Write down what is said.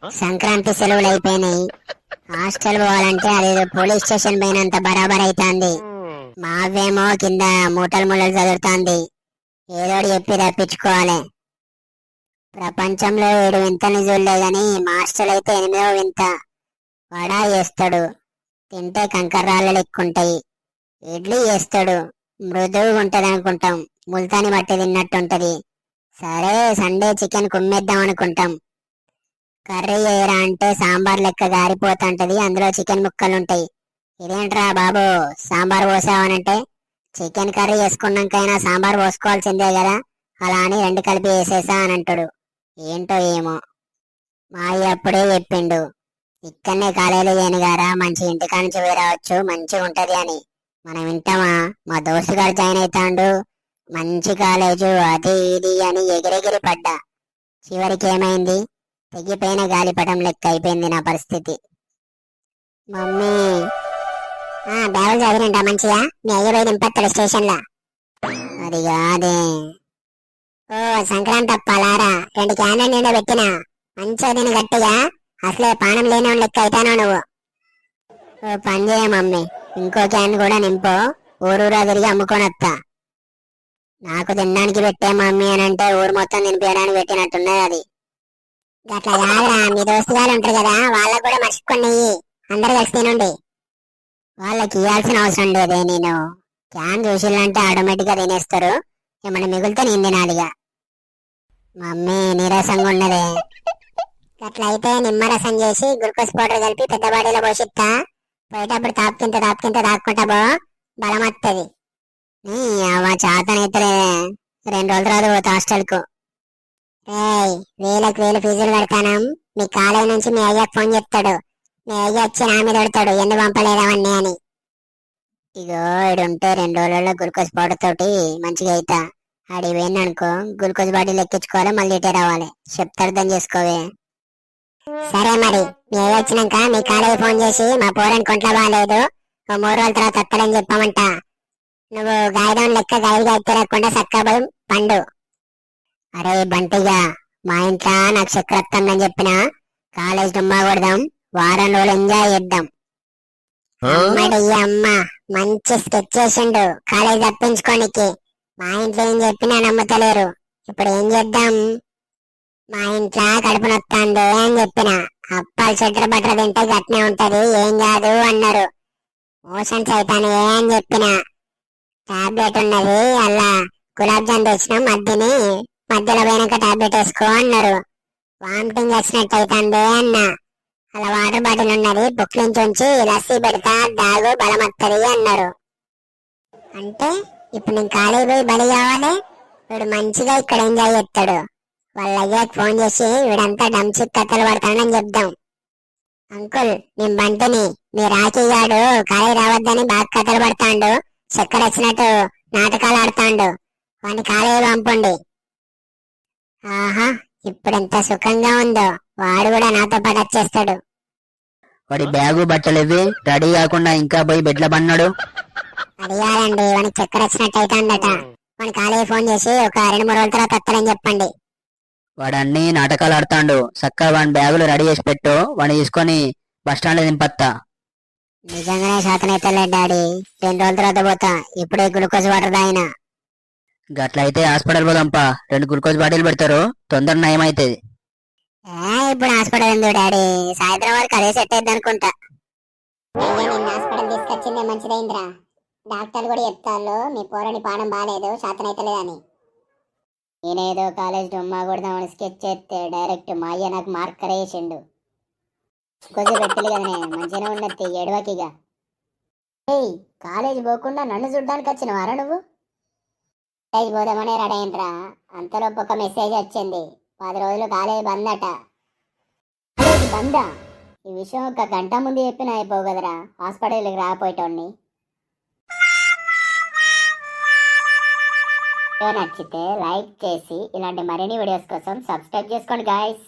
సంక్రాంతి సెలవులు అయిపోయినాయి. హాస్టల్ పోవాలంటే అదేదో పోలీస్ స్టేషన్ పోయినంత బరాబర్ అవుతుంది. మా అవ్వేమో కింద మూటలు ముళ్ళలు చదువుతాంది. ఏదోటి చెప్పి తప్పించుకోవాలి. ప్రపంచంలో 7 వింతలు చూడలే గాని మా హాస్టల్ అయితే 8వ వింత. వడా చేస్తాడు, తింటే కంకర్రాళ్ళు లెక్కుంటాయి. ఇడ్లీ చేస్తాడు, మృదువుగా ఉంటది అనుకుంటాం, ముల్తాని బట్టి తిన్నట్టుంటది. సరే సండే చికెన్ కుమ్మేద్దాం అనుకుంటాం. కర్రీ చేయరా అంటే సాంబార్ లెక్క గారిపోతుంటది, అందులో చికెన్ ముక్కలుంటాయి. ఇదేంట్రా బాబు సాంబార్ పోసావనంటే, చికెన్ కర్రీ వేసుకున్నాకైనా సాంబార్ పోసుకోవాల్సిందే కదా, అలా అని 2 కలిపి వేసేసా అని అంటాడు. ఏంటో ఏమో మా అయ్య అప్పుడే చెప్పిండు, ఇక్కడనే కాలేజీలో చేయను గారా, మంచి ఇంటికా నుంచి వేరవచ్చు, మంచిగా ఉంటది అని. మనం వింటామా? మా దోస్తు గారు జాయిన్ అవుతాండు, మంచి కాలేజు అది ఇది అని ఎగిరెగిరి పడ్డా. చివరికి ఏమైంది? తెగిపోయిన గాలిపటం లెక్క అయిపోయింది నా పరిస్థితి. మమ్మీ బ్యాగులు చదివింటా మంచిగా, మీ అయ్య పోయి నింపత్తాడు స్టేషన్లా. అది కాదే. ఓ సంక్రాంతి అప్పాలారా, 2 క్యాన్ల నిండా పెట్టినా, మంచిగా తిని గట్టిగా, అసలే పానం లేని లెక్క అవుతానో నువ్వు. ఓ పని చేయ మమ్మీ, ఇంకో క్యాన్ కూడా నింపో, ఊరూరా తిరిగి అమ్ముకొని వస్తా. నాకు తినడానికి పెట్టే మమ్మీ అని అంటే ఊరు మొత్తం తినిపించడానికి పెట్టినట్టున్నది అది. గట్లా కాదురా, మీ దోస్తుగాలు ఉంటారు కదా, వాళ్ళకు కూడా మర్చిపోయి అందరు కలిసి తినండి. వాళ్ళకి ఇవ్వాల్సిన అవసరం లేదే, నేను క్యాన్ చూసిల్లంటే ఆటోమేటిక్ గా తినేస్తారు, ఏమన్నా మిగిలితే నేను తినాలిగా. మమ్మీ నీరసంగా ఉన్నదే. అట్లయితే నిమ్మరసం చేసి గ్లూకోజ్ పౌడర్ కలిపి పెద్ద బాడీలో పోషిస్తా, పోయేటప్పుడు తాపుకింత తాక్కుంటా బో, బలం వస్తుంది. చాతనైతే 2 రోజుల తర్వాత పోతా హాస్టల్ కు. వేలకు వేలు ఫీజులు కడతానం, మీ కాలేజ్ నుంచి మీ అయ్యకు ఫోన్ చెప్తాడు, మీ అయ్య వచ్చి నా మీద పెడతాడు ఎందుకు పంపలేదావన్నీ అని. ఇగో ఇడుంటే 2 రోజులలో గ్లూకోజ్ పౌడర్ తోటి మంచిగా అవుతా. ఆడికి పోయిందనుకో గ్లూకోజ్ బాటిల్ ఎక్కించుకోవాలి, మళ్ళీ ఇటే రావాలి. చెప్తా అర్థం చేసుకోవే. సరే మరి, మీ అయ్య వచ్చినాక మీ కాలేజీ ఫోన్ చేసి మా పోరాని కొంట్లో బాగాలేదు, 3 రోజుల తర్వాత వస్తాడని చెప్పమంట. నువ్వు గాయడం లెక్క గాయగా తిరగకుండా సక్కబోయి పండు. అరే బంటిగా, మా ఇంట్లో నాకు చక్కెర వస్తుందని చెప్పిన, కాలేజ్ డుమ్మా కొడదాం, వారం రోజులు ఎంజాయ్ చేద్దాం. అమ్మడి అమ్మ మంచి స్కెచ్ చేసిండు కాలేజ్ తప్పించుకోనికి. మా ఇంట్లో ఏం చెప్పినా నమ్ముతలేరు, ఇప్పుడు ఏం చేద్దాం? మా ఇంట్లో కడుపు నొత్తాంది అని చెప్పిన, అప్పాలు చెట్ర బట్ర తింటే గట్నే ఉంటది, ఏం కాదు అన్నారు. మోషన్స్ అయితానే అని చెప్పిన, టాబ్లెట్ ఉన్నది అలా గులాబ్ జామ్ తెచ్చిన మధ్యని, మధ్యలో పోయినాక టాబ్లెట్ వేసుకో అన్నారు. వామిటింగ్ వచ్చినట్టు అవుతుంది అన్న, అలా వాటర్ బాటిల్ ఉన్నది బుక్ నుంచి ఉంచి లస్సీ పెడతా దాగు బలం వస్తుంది అన్నారు. అంటే ఇప్పుడు నేను కాలేజీ పోయి బలి కావాలి, వీడు మంచిగా ఇక్కడ ఎంజాయ్ చేస్తాడు. వాళ్ళ అయ్యాకి ఫోన్ చేసి వీడంతా డంచి కథలు పడతాడని చెప్దాం. అంకుల్ నేను బంటిని, మీ రాఖీ గాడు కాలేజీ రావద్దని బాగా కథలు పడతాండు, చక్కెర వచ్చినట్టు నాటకాలు ఆడుతాండు, వాడిని కాలేజీ పంపండి. ఆహా, ఇప్పుడు ఎంత సుఖంగా ఉందో, వాడు కూడా నాతో పాటు వచ్చేస్తాడు. వాడి బ్యాగు బట్టలు ఇవి రెడీ కాకుండా ఇంకా పోయి బెడ్ల పన్నాడు. అడిగాలండి, వాడికి చక్కెర వచ్చినట్టు అవుతాందట, వాడి కాలేజీ ఫోన్ చేసి ఒక 2-3 రోజుల తర్వాత వస్తాడని చెప్పండి. వాడు అన్ని నాటకాలు ఆడుతాండు, చక్కగా వాడి బ్యాగులు రెడీ చేసి పెట్టు, వాడిని తీసుకొని బస్ స్టాండ్ లో దింపత్తా. నిజంగానే శాతనైతలే డాడీ, 2 రోజుల తర్వాత పోతా, ఇప్పుడే గ్లూకోజ్ వాటర్ తాగిన. గట్లయితే హాస్పిటల్ పోదాంపా, 2 గ్లూకోజ్ బాటిల్ పెడతారు, తొందర నయమైతుంది. ఇప్పుడు హాస్పిటల్ ఎందుకు డాడీ, సాయంత్రం వరకు అదే సెట్ అయింది అనుకుంటా. నిన్న హాస్పిటల్ తీసుకొచ్చిందే మంచిదైందిరా, డాక్టర్లు కూడా చెప్తారు మీ పోరని పానం బాగాలేదు, శాతనైతలేదని. నేనేదో కాలేజ్ డుమ్మా కొడదామని స్కెచ్ చేస్తే డైరెక్ట్ మా అయ్య నాకు మార్కర్ వేసిండు. కొంచెం పెట్టిలు కదనే, మంచిగానే ఉన్నది ఏడవకిగా. కాలేజ్ పోకుండా నన్ను చూడ్డానికి వచ్చినవారా నువ్వు? కాలేజ్ పోదామనే రెడీ అయింట్రా, అంతలోపు ఒక మెసేజ్ వచ్చింది, 10 రోజులు కాలేజ్ బంద్ అట. కాలేజ్ బందా? ఈ విషయం 1 గంట ముందు చెప్పిన అయిపోవు కదరా, హాస్పిటల్కి రాకపోయేటోడిని. నచ్చితే లైక్ చేసి ఇలాంటి మరిన్ని వీడియోస్ కోసం సబ్స్క్రైబ్ చేసుకోండి గాయస్.